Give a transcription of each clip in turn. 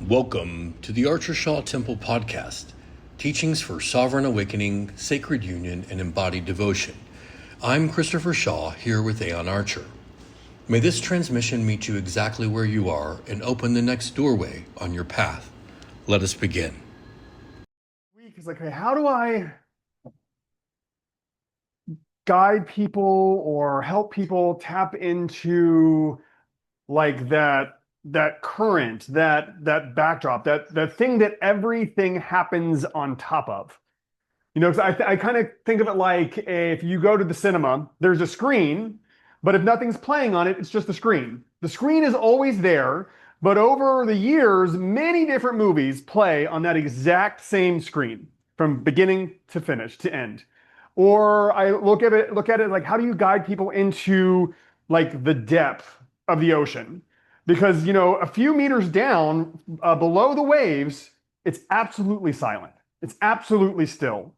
Welcome to the Archer Shaw Temple Podcast, teachings for sovereign awakening, sacred union, and embodied devotion. I'm Christopher Shaw, here with Aeon Archer. May this transmission meet you exactly where you are and open the next doorway on your path. Let us begin. It's like, okay, how do I guide people or help people tap into like that current, that backdrop, that thing that everything happens on top of? You know, 'cause I kind of think of it like if you go to the cinema, there's a screen, but if nothing's playing on it, it's just a screen. The screen is always there, but over the years, many different movies play on that exact same screen from beginning to finish to end. Or I look at it like, how do you guide people into like the depth of the ocean? Because, you know, a few meters down below the waves, it's absolutely silent. It's absolutely still.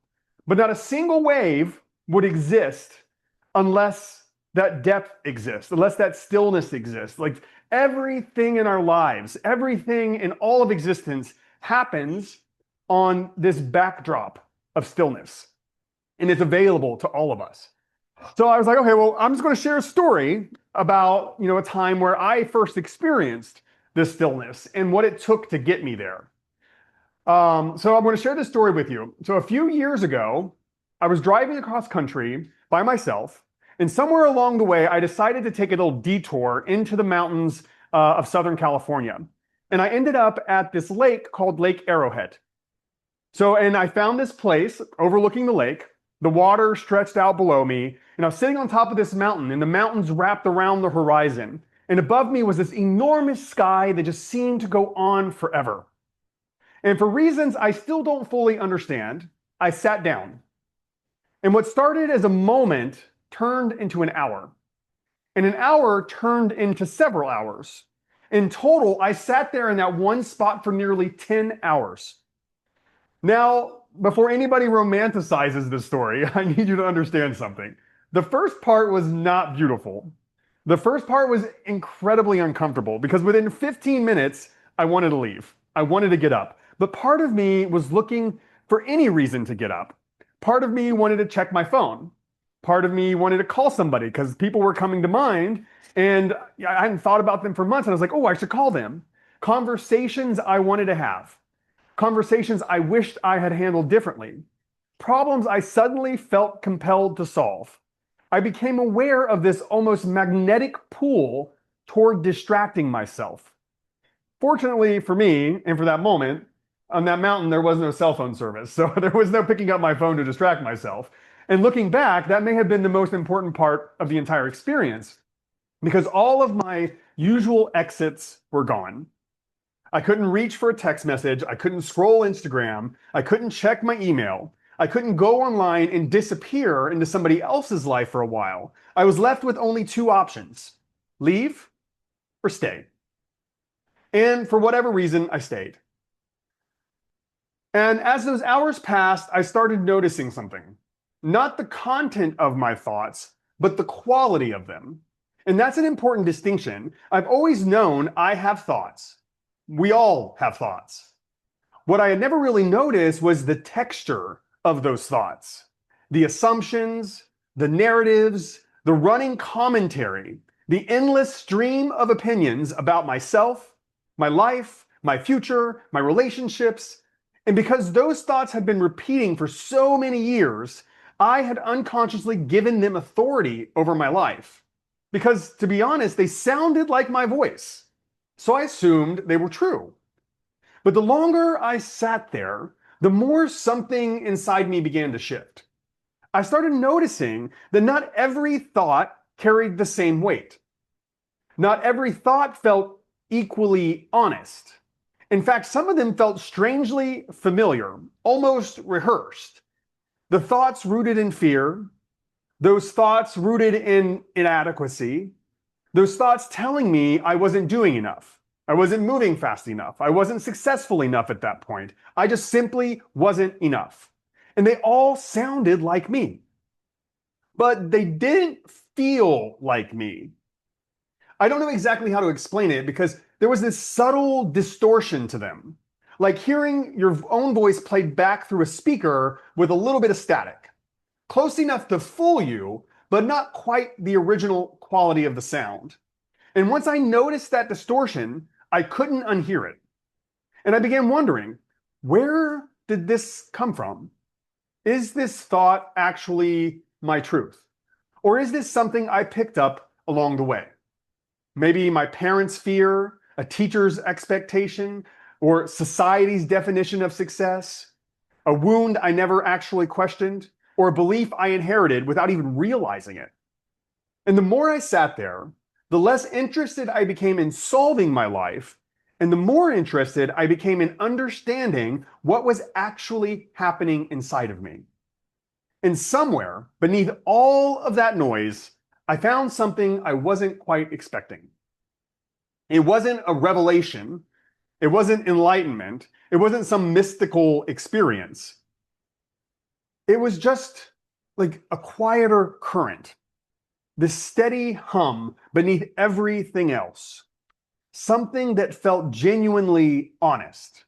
But not a single wave would exist unless that depth exists, unless that stillness exists. Like everything in our lives, everything in all of existence happens on this backdrop of stillness. And it's available to all of us. So I was like, okay, well, I'm just going to share a story about, you know, a time where I first experienced this stillness and what it took to get me there. So I'm going to share this story with you. So a few years ago, I was driving across country by myself, and somewhere along the way, I decided to take a little detour into the mountains of Southern California. And I ended up at this lake called Lake Arrowhead. And I found this place overlooking the lake. The water stretched out below me, and I was sitting on top of this mountain, and the mountains wrapped around the horizon. And above me was this enormous sky that just seemed to go on forever. And for reasons I still don't fully understand, I sat down. And what started as a moment turned into an hour. And an hour turned into several hours. In total, I sat there in that one spot for nearly 10 hours. Now, before anybody romanticizes this story, I need you to understand something. The first part was not beautiful. The first part was incredibly uncomfortable because within 15 minutes, I wanted to leave. I wanted to get up. But part of me was looking for any reason to get up. Part of me wanted to check my phone. Part of me wanted to call somebody because people were coming to mind and I hadn't thought about them for months. And I was like, oh, I should call them. Conversations I wanted to have. Conversations I wished I had handled differently. Problems I suddenly felt compelled to solve. I became aware of this almost magnetic pull toward distracting myself. Fortunately for me, and for that moment, on that mountain, there was no cell phone service. So there was no picking up my phone to distract myself. And looking back, that may have been the most important part of the entire experience because all of my usual exits were gone. I couldn't reach for a text message. I couldn't scroll Instagram. I couldn't check my email. I couldn't go online and disappear into somebody else's life for a while. I was left with only two options: leave or stay. And for whatever reason, I stayed. And as those hours passed, I started noticing something. Not the content of my thoughts, but the quality of them. And that's an important distinction. I've always known I have thoughts. We all have thoughts. What I had never really noticed was the texture of those thoughts, the assumptions, the narratives, the running commentary, the endless stream of opinions about myself, my life, my future, my relationships. And because those thoughts had been repeating for so many years, I had unconsciously given them authority over my life. Because to be honest, they sounded like my voice. So I assumed they were true. But the longer I sat there, the more something inside me began to shift. I started noticing that not every thought carried the same weight. Not every thought felt equally honest. In fact, some of them felt strangely familiar, almost rehearsed. The thoughts rooted in fear, those thoughts rooted in inadequacy, those thoughts telling me I wasn't doing enough. I wasn't moving fast enough. I wasn't successful enough at that point. I just simply wasn't enough. And they all sounded like me. But they didn't feel like me. I don't know exactly how to explain it because there was this subtle distortion to them, like hearing your own voice played back through a speaker with a little bit of static, close enough to fool you, but not quite the original quality of the sound. And once I noticed that distortion, I couldn't unhear it. And I began wondering, where did this come from? Is this thought actually my truth? Or is this something I picked up along the way? Maybe my parents' fear, a teacher's expectation, or society's definition of success, a wound I never actually questioned, or a belief I inherited without even realizing it. And the more I sat there, the less interested I became in solving my life, and the more interested I became in understanding what was actually happening inside of me. And somewhere beneath all of that noise, I found something I wasn't quite expecting. It wasn't a revelation. It wasn't enlightenment. It wasn't some mystical experience. It was just like a quieter current, this steady hum beneath everything else. Something that felt genuinely honest.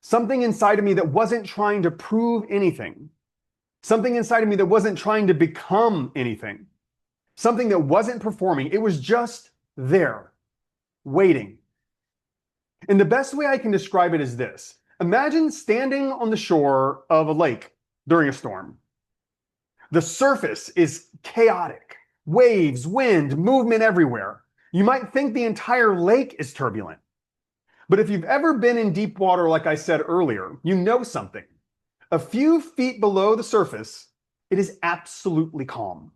Something inside of me that wasn't trying to prove anything. Something inside of me that wasn't trying to become anything. Something that wasn't performing. It was just there, waiting. And the best way I can describe it is this. Imagine standing on the shore of a lake during a storm. The surface is chaotic. Waves, wind, movement everywhere. You might think the entire lake is turbulent. But if you've ever been in deep water, like I said earlier, you know something. A few feet below the surface, it is absolutely calm.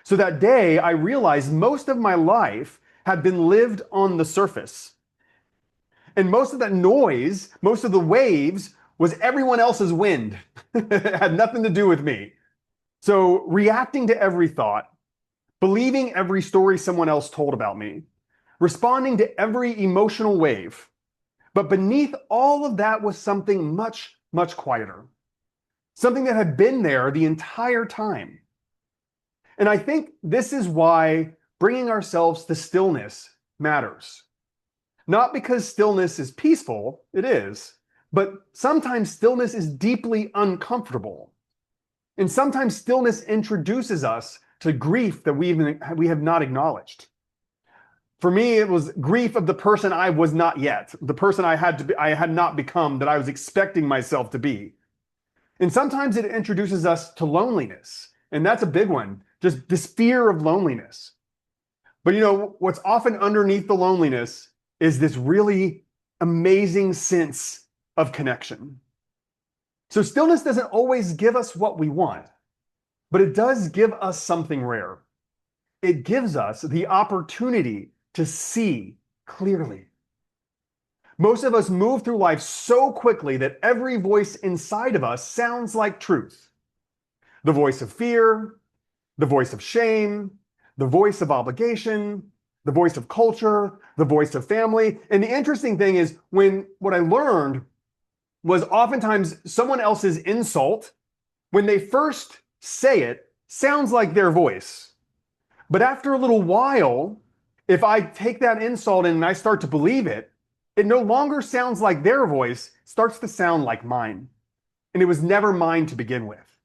So that day, I realized most of my life had been lived on the surface. And most of that noise, most of the waves, was everyone else's wind. It had nothing to do with me. So reacting to every thought, believing every story someone else told about me, responding to every emotional wave. But beneath all of that was something much, much quieter. Something that had been there the entire time. And I think this is why bringing ourselves to stillness matters. Not because stillness is peaceful, it is, but sometimes stillness is deeply uncomfortable. And sometimes stillness introduces us to grief that we have not acknowledged. For me, it was grief of the person I was not yet, the person I had not become, that I was expecting myself to be. And sometimes it introduces us to loneliness, and that's a big one, just this fear of loneliness. But what's often underneath the loneliness is this really amazing sense of connection. So stillness doesn't always give us what we want, but it does give us something rare. It gives us the opportunity to see clearly. Most of us move through life so quickly that every voice inside of us sounds like truth. The voice of fear, the voice of shame, the voice of obligation, the voice of culture, the voice of family. And the interesting thing is, what I learned was oftentimes someone else's insult, when they first say it, sounds like their voice. But after a little while, if I take that insult and I start to believe it, it no longer sounds like their voice, it starts to sound like mine. And it was never mine to begin with.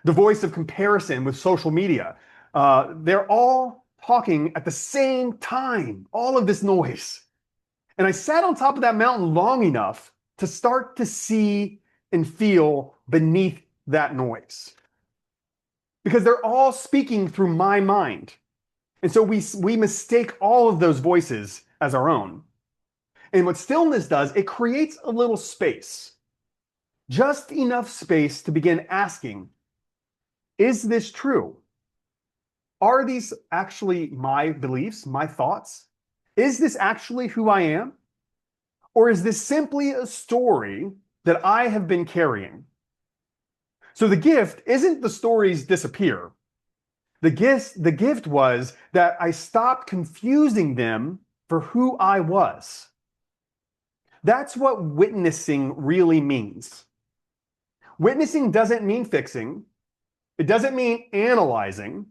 The voice of comparison with social media, they're all talking at the same time, all of this noise. And I sat on top of that mountain long enough to start to see and feel beneath that noise. Because they're all speaking through my mind. And so we mistake all of those voices as our own. And what stillness does, it creates a little space. Just enough space to begin asking, is this true? Are these actually my beliefs, my thoughts? Is this actually who I am? Or is this simply a story that I have been carrying? So the gift isn't the stories disappear. The gift was that I stopped confusing them for who I was. That's what witnessing really means. Witnessing doesn't mean fixing. It doesn't mean analyzing.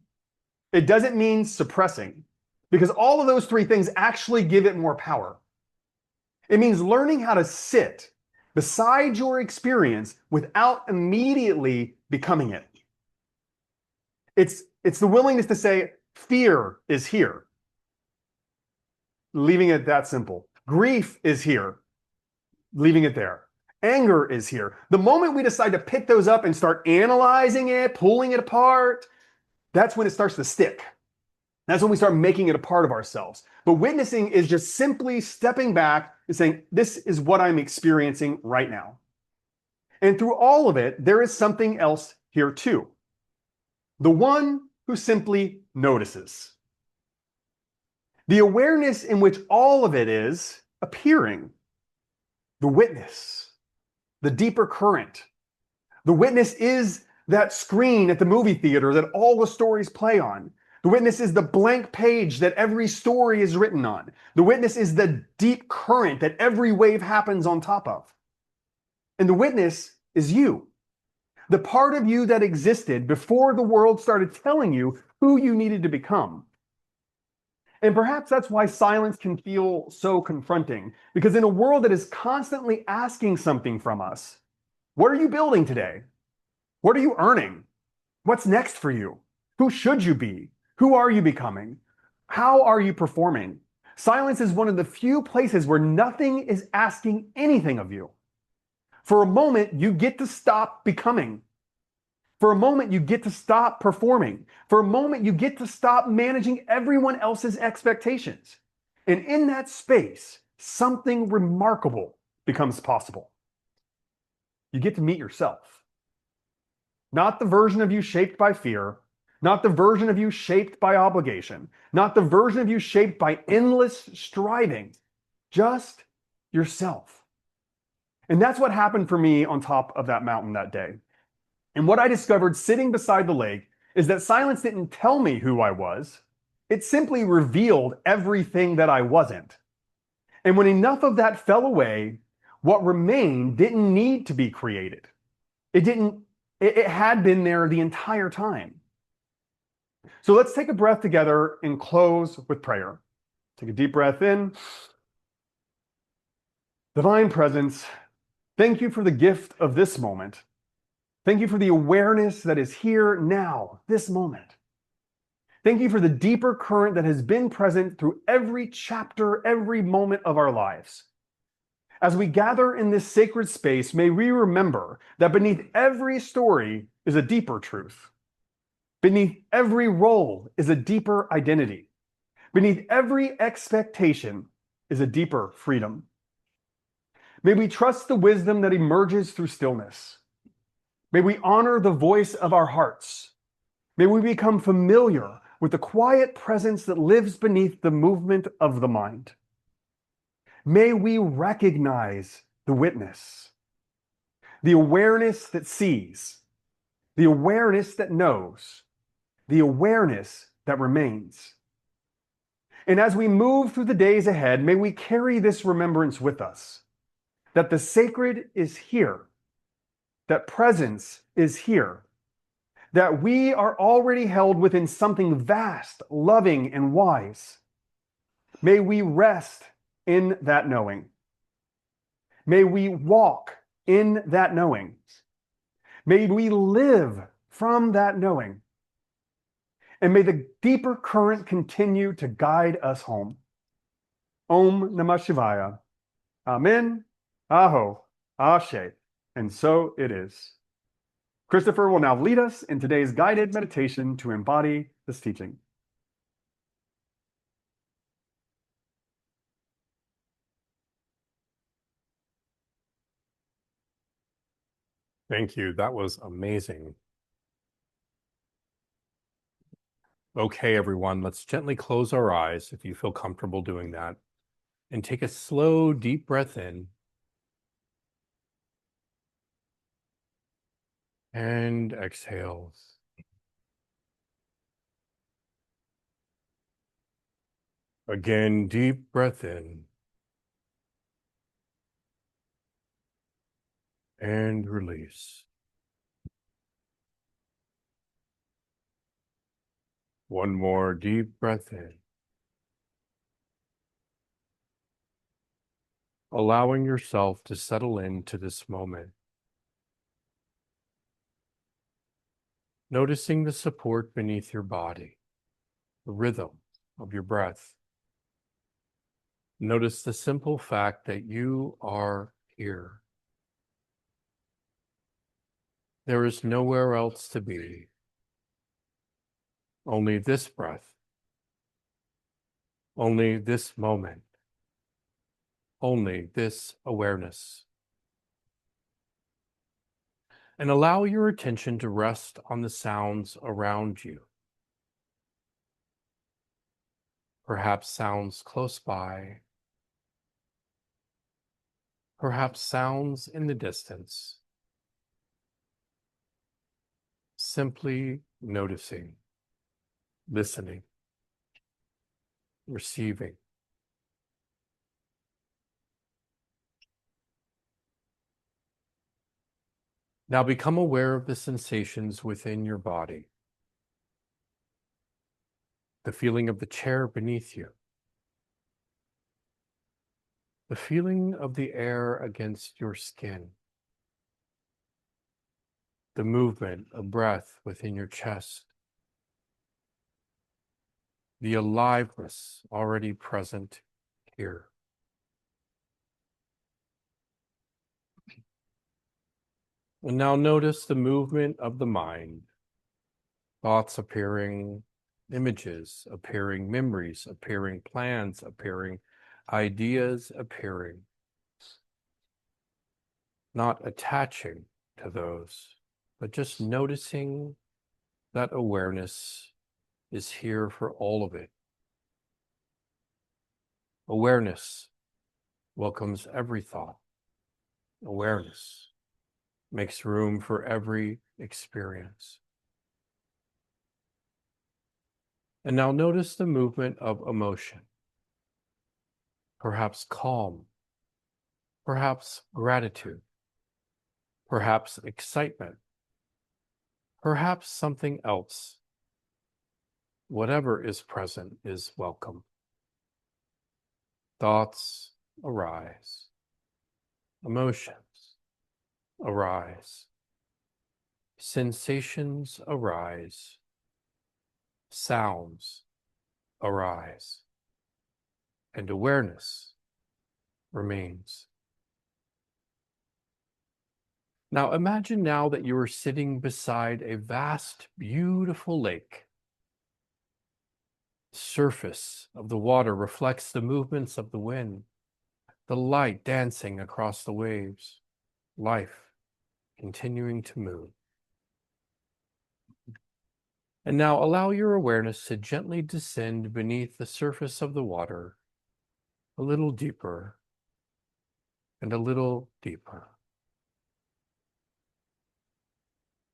It doesn't mean suppressing. because all of those three things actually give it more power. It means learning how to sit beside your experience without immediately becoming it. It's the willingness to say, fear is here, leaving it that simple. Grief is here, leaving it there. Anger is here. The moment we decide to pick those up and start analyzing it, pulling it apart, that's when it starts to stick. That's when we start making it a part of ourselves. But witnessing is just simply stepping back and saying, this is what I'm experiencing right now. And through all of it, there is something else here too. The one who simply notices. The awareness in which all of it is appearing. The witness. The deeper current. The witness is that screen at the movie theater that all the stories play on. The witness is the blank page that every story is written on. The witness is the deep current that every wave happens on top of. And the witness is you. The part of you that existed before the world started telling you who you needed to become. And perhaps that's why silence can feel so confronting, because in a world that is constantly asking something from us, what are you building today? What are you earning? What's next for you? Who should you be? Who are you becoming? How are you performing? Silence is one of the few places where nothing is asking anything of you. For a moment, you get to stop becoming. For a moment, you get to stop performing. For a moment, you get to stop managing everyone else's expectations. And in that space, something remarkable becomes possible. You get to meet yourself. Not the version of you shaped by fear, not the version of you shaped by obligation, not the version of you shaped by endless striving, just yourself. And that's what happened for me on top of that mountain that day. And what I discovered sitting beside the lake is that silence didn't tell me who I was. It simply revealed everything that I wasn't. And when enough of that fell away, what remained didn't need to be created. It had been there the entire time. So let's take a breath together and close with prayer. Take a deep breath in. Divine Presence, thank you for the gift of this moment. Thank you for the awareness that is here now, this moment. Thank you for the deeper current that has been present through every chapter, every moment of our lives. As we gather in this sacred space, may we remember that beneath every story is a deeper truth. Beneath every role is a deeper identity. Beneath every expectation is a deeper freedom. May we trust the wisdom that emerges through stillness. May we honor the voice of our hearts. May we become familiar with the quiet presence that lives beneath the movement of the mind. May we recognize the witness, the awareness that sees, the awareness that knows, the awareness that remains. And as we move through the days ahead, may we carry this remembrance with us, that the sacred is here, that presence is here, that we are already held within something vast, loving, and wise. May we rest in that knowing. May we walk in that knowing. May we live from that knowing. And may the deeper current continue to guide us home. Om Namah Shivaya. Amen. Aho. Ashe. And so it is. Christopher will now lead us in today's guided meditation to embody this teaching. Thank you. That was amazing. Okay, everyone, let's gently close our eyes if you feel comfortable doing that, and take a slow, deep breath in and exhale. Again, deep breath in and release. One more deep breath in allowing yourself to settle into this moment. Noticing the support beneath your body, the rhythm of your breath. Notice the simple fact that you are here. There is nowhere else to be. Only this breath. Only this moment. Only this awareness. And allow your attention to rest on the sounds around you. Perhaps sounds close by. Perhaps sounds in the distance. Simply noticing, listening, receiving. Now become aware of the sensations within your body. The feeling of the chair beneath you. The feeling of the air against your skin. The movement of breath within your chest. The aliveness already present here. And now notice the movement of the mind. Thoughts appearing, images appearing, memories appearing, plans appearing, ideas appearing. Not attaching to those, but just noticing that awareness is here for all of it. Awareness welcomes every thought. Awareness makes room for every experience. And now notice the movement of emotion. Perhaps calm, perhaps gratitude, perhaps excitement, perhaps something else. Whatever is present is welcome. Thoughts arise. Emotions arise. Sensations arise. Sounds arise. And awareness remains. Now imagine now that you are sitting beside a vast, beautiful lake. The surface of the water reflects the movements of the wind, the light dancing across the waves, life continuing to move. And now allow your awareness to gently descend beneath the surface of the water, a little deeper and a little deeper.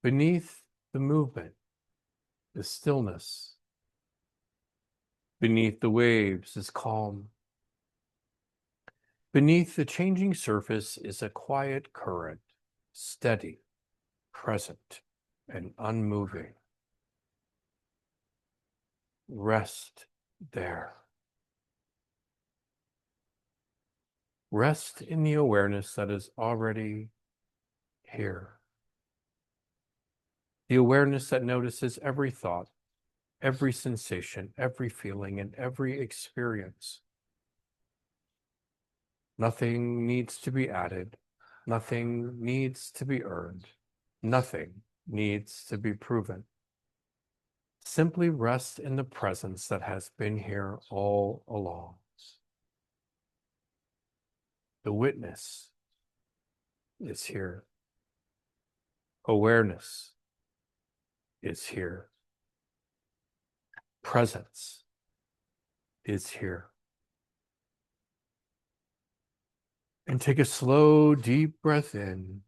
Beneath the movement is stillness. Beneath the waves is calm. Beneath the changing surface is a quiet current, steady, present, and unmoving. Rest there. Rest in the awareness that is already here. The awareness that notices every thought, every sensation, every feeling, and every experience. Nothing needs to be added. Nothing needs to be earned. Nothing needs to be proven. Simply rest in the presence that has been here all along. The witness is here. Awareness is here. Presence is here. And take a slow, deep breath in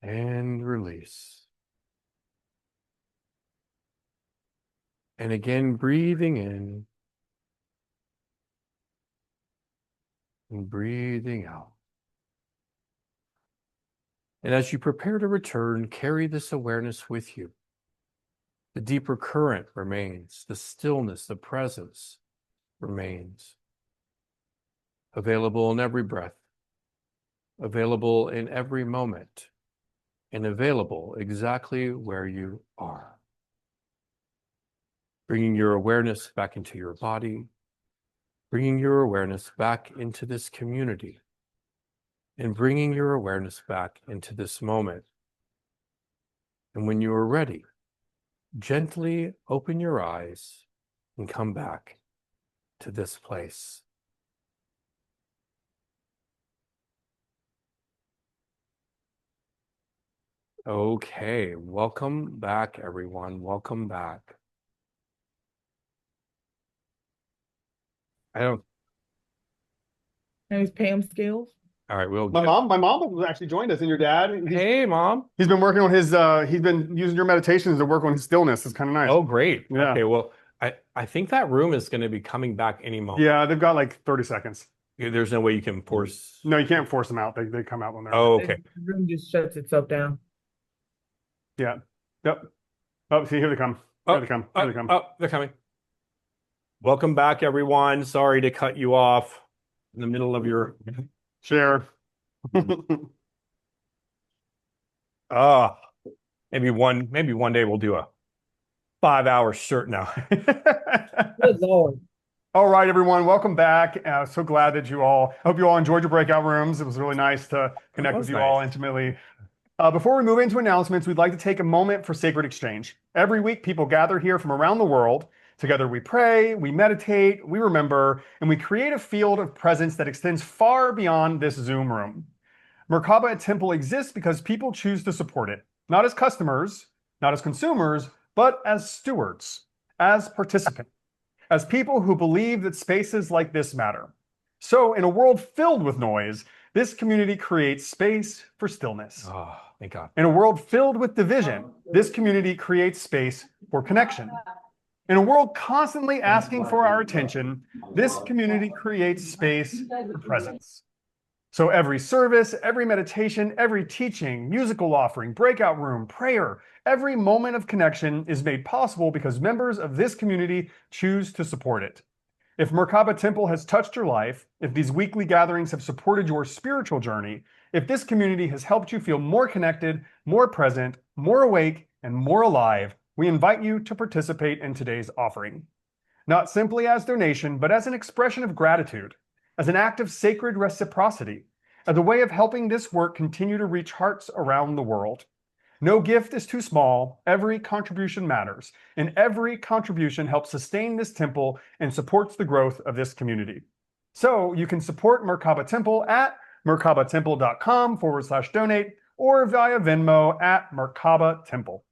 and release. And again, breathing in and breathing out. And as you prepare to return, carry this awareness with you. The deeper current remains, the stillness, the presence remains. available in every breath, available in every moment, and available exactly where you are. Bringing your awareness back into your body, bringing your awareness back into this community, and bringing your awareness back into this moment. And when you are ready, gently open your eyes and come back to this place. Okay, welcome back, everyone. Welcome back. I don't. And his Pam skills. All right, we'll. My mom actually joined us, and your dad. Hey, Mom. He's been working on his. He's been using your meditations to work on his stillness. It's kind of nice. Oh, great. Yeah. Okay, well, I think that room is going to be coming back any moment. Yeah, they've got like 30 seconds. There's no way you can force. No, you can't force them out. They come out when they're. Oh, okay. The room just shuts itself down. Yeah. Yep. Oh, see, here they come. Here they come. Here they come. Oh, they're coming. Welcome back, everyone. Sorry to cut you off in the middle of your. Share. Maybe one day we'll do a 5-hour shirt now. Good Lord. All right, everyone, welcome back. So glad that I hope you all enjoyed your breakout rooms. It was really nice to connect with you all intimately. Before we move into announcements, we'd like to take a moment for sacred exchange. Every week, people gather here from around the world. Together we pray, we meditate, we remember, and we create a field of presence that extends far beyond this Zoom room. Merkaba Temple exists because people choose to support it, not as customers, not as consumers, but as stewards, as participants, as people who believe that spaces like this matter. So in a world filled with noise, this community creates space for stillness. Oh, thank God. In a world filled with division, this community creates space for connection. In a world constantly asking for our attention, this community creates space for presence. So every service, every meditation, every teaching, musical offering, breakout room, prayer, every moment of connection is made possible because members of this community choose to support it. If Merkaba Temple has touched your life, if these weekly gatherings have supported your spiritual journey, if this community has helped you feel more connected, more present, more awake, and more alive, we invite you to participate in today's offering. Not simply as donation, but as an expression of gratitude, as an act of sacred reciprocity, as a way of helping this work continue to reach hearts around the world. No gift is too small, every contribution matters, and every contribution helps sustain this temple and supports the growth of this community. So you can support Merkaba Temple at merkabatemple.com/donate or via Venmo at Merkaba Temple.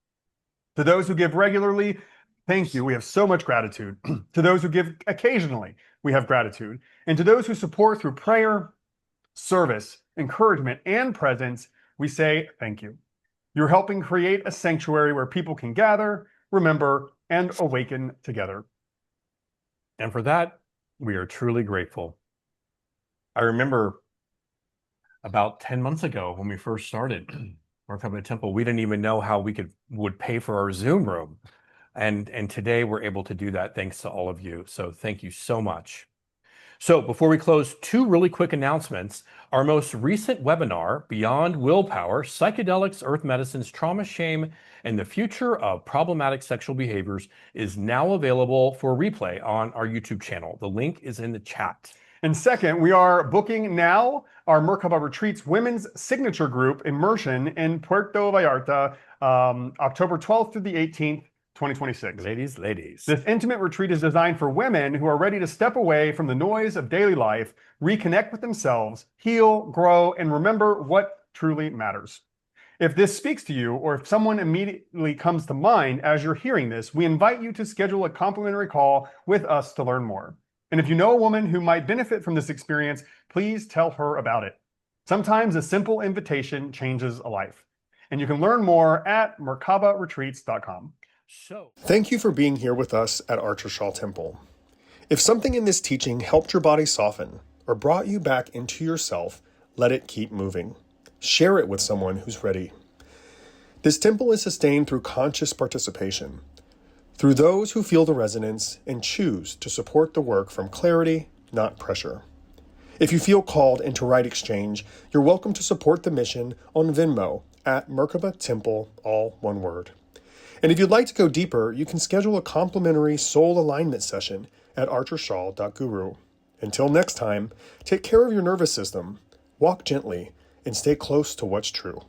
To those who give regularly, thank you. We have so much gratitude. To those who give occasionally, we have gratitude. And to those who support through prayer, service, encouragement, and presence, we say thank you. You're helping create a sanctuary where people can gather, remember, and awaken together. And for that, we are truly grateful. I remember about 10 months ago when we first started Merkaba Temple, we didn't even know how we would pay for our Zoom room. And today we're able to do that thanks to all of you. So thank you so much. So before we close, 2 really quick announcements. Our most recent webinar, Beyond Willpower, Psychedelics, Earth Medicines, Trauma, Shame, and the Future of Problematic Sexual Behaviors is now available for replay on our YouTube channel. The link is in the chat. And second, we are booking now our Merkaba Retreats Women's Signature Group Immersion in Puerto Vallarta, October 12th through the 18th, 2026. Ladies. This intimate retreat is designed for women who are ready to step away from the noise of daily life, reconnect with themselves, heal, grow, and remember what truly matters. If this speaks to you, or if someone immediately comes to mind as you're hearing this, we invite you to schedule a complimentary call with us to learn more. And if you know a woman who might benefit from this experience, please tell her about it. Sometimes a simple invitation changes a life. And you can learn more at merkabaretreats.com. Thank you for being here with us at Archer Shaw Temple. If something in this teaching helped your body soften or brought you back into yourself, let it keep moving. Share it with someone who's ready. This temple is sustained through conscious participation, through those who feel the resonance and choose to support the work from clarity, not pressure. If you feel called into right exchange, you're welcome to support the mission on Venmo at Merkaba Temple, all one word. And if you'd like to go deeper, you can schedule a complimentary soul alignment session at archershaw.guru. Until next time, take care of your nervous system, walk gently, and stay close to what's true.